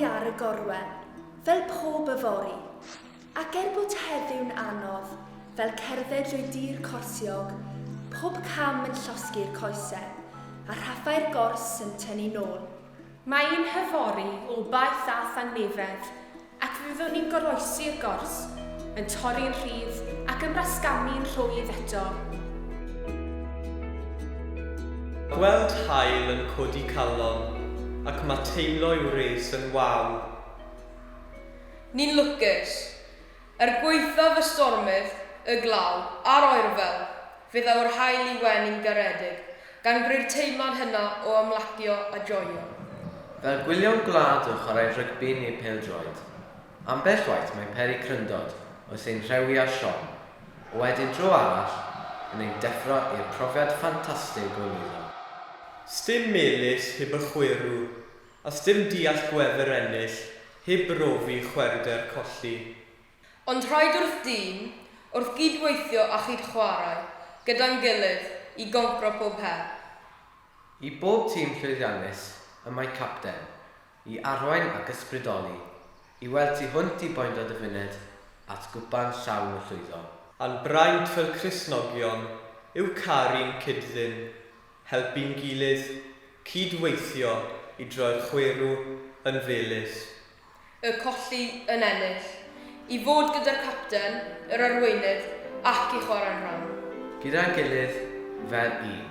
ar y gorwel, fel pob yfori, ac bod heddiw'n anodd, fel cerdded drwy dir corsiog, pob cam yn llosgu'r coesau, a raffau'r gors yn tynnu nôl. Mae'n hyfori obaith a thangnefedd, ac fyddwn ni'n goroesi'r gors, yn torri'n rhydd ac yn rasgamu'n rhwydd eto. Gweld haul yn codi calon, ac mae teimlo i'w res yn waw. Ni'n lwcus. Gweithaf y stormydd, y glaw a'r oerfel, fydd awr hael i wenu'n garedig, gan greu'r teimlad hynna o ymlacio a joio. Fel gwylio'n gwlad o chwarae rygbi neu pêl-droed. Ambell waith mae'n peri cryndod wrth ein rhewi a Sion, o wedyn dro arall yn ein deffro i'r profiad ffantastig o lwyddo. Stym melys heb y chwerw, a stym deall gwefr ennill heb brofi chwerder colli. Ond rhaid wrth dyn, wrth gydweithio a chyd chwarae, gyda'n gilydd i goncro pob her. I bob tîm llwyddiannus, y mae capten, i arwain ac ysbrydoli, i weld tu hwnt i boen o dyfyned at gwpan llawn o llwyddo. A'n braint fel Cristnogion yw caru'n cyddyn, helpu'n gilydd, cydweithio i droi'r chwerw yn felys. Y colli yn ennill, i fod gyda'r capten, yr arweinydd ac i chwarae'n rhan. Gyda'n gilydd fel un.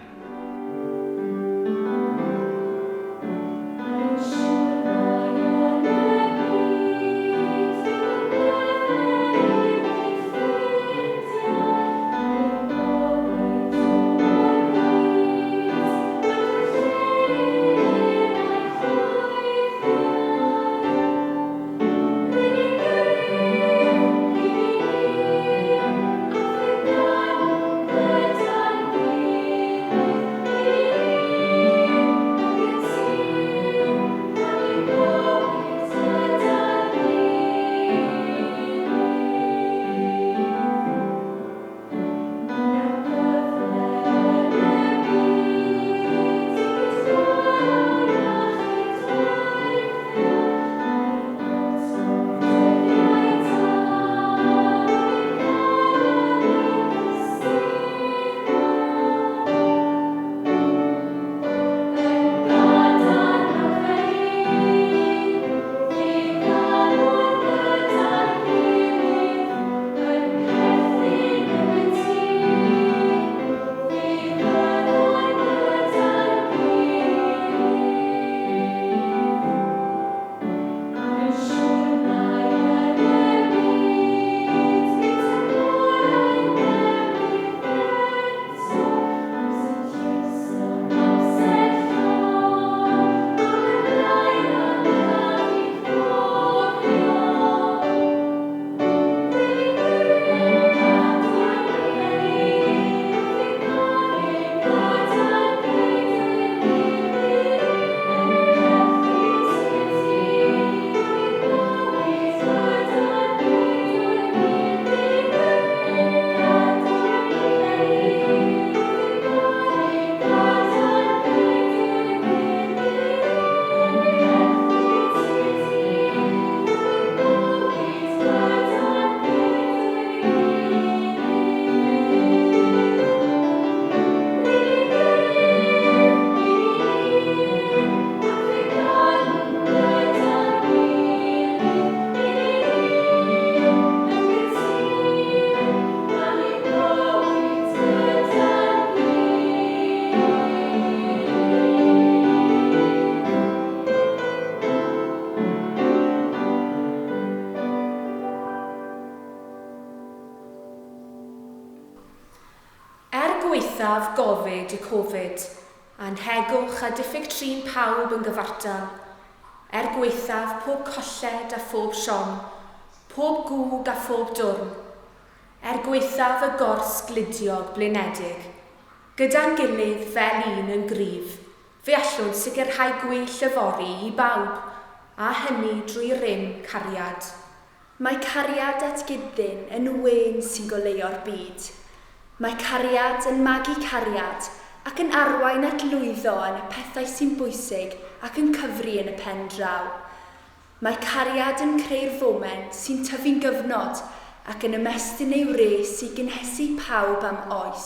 Gweithaf gofid y Covid, a'n hegwch a diffyg trin pawb yn gyfartal. Gweithaf pob colled a phob Sion, pob gwg a phob dwrn. Gweithaf y gors gludiog blinedig, gyda'n gilydd fel un yn gryf, fe allwn sicrhau gwell yfori i bawb, a hynny drwy rym cariad. Mae cariad at gyddyn yn wen sy'n goleo'r byd. Mae cariad yn magu cariad ac yn arwain at lwyddo yn y pethau sy'n bwysig ac yn cyfri yn y pen draw. Mae cariad yn creu'r fomen sy'n tyfu'n gyfnod ac yn ymestyn ei wres i gynhesu pawb am oes.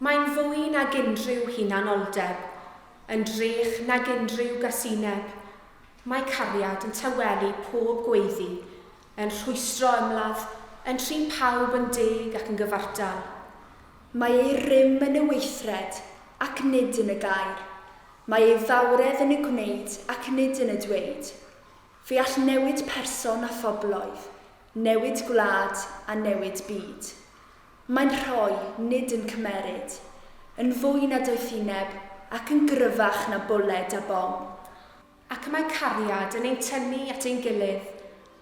Mae'n fwy nag unrhyw hunanoldeb, yn drech nag unrhyw gasineb. Mae cariad yn tawelu pob gweiddi, yn rhwystro ymladd, yn trin pawb yn deg ac yn gyfartal. Mae ei rym yn y weithred ac nid yn y gair. Mae ei fawredd yn y gwneud ac nid yn y dweud. Fe all newid person a phobloedd, newid gwlad a newid byd. Mae'n rhoi, nid yn cymeryd, yn fwy na doethineb ac yn gryfach na bwled a bom. Ac mae cariad yn ein tynnu at ein gilydd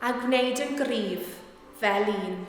a gwneud yn gryf fel un.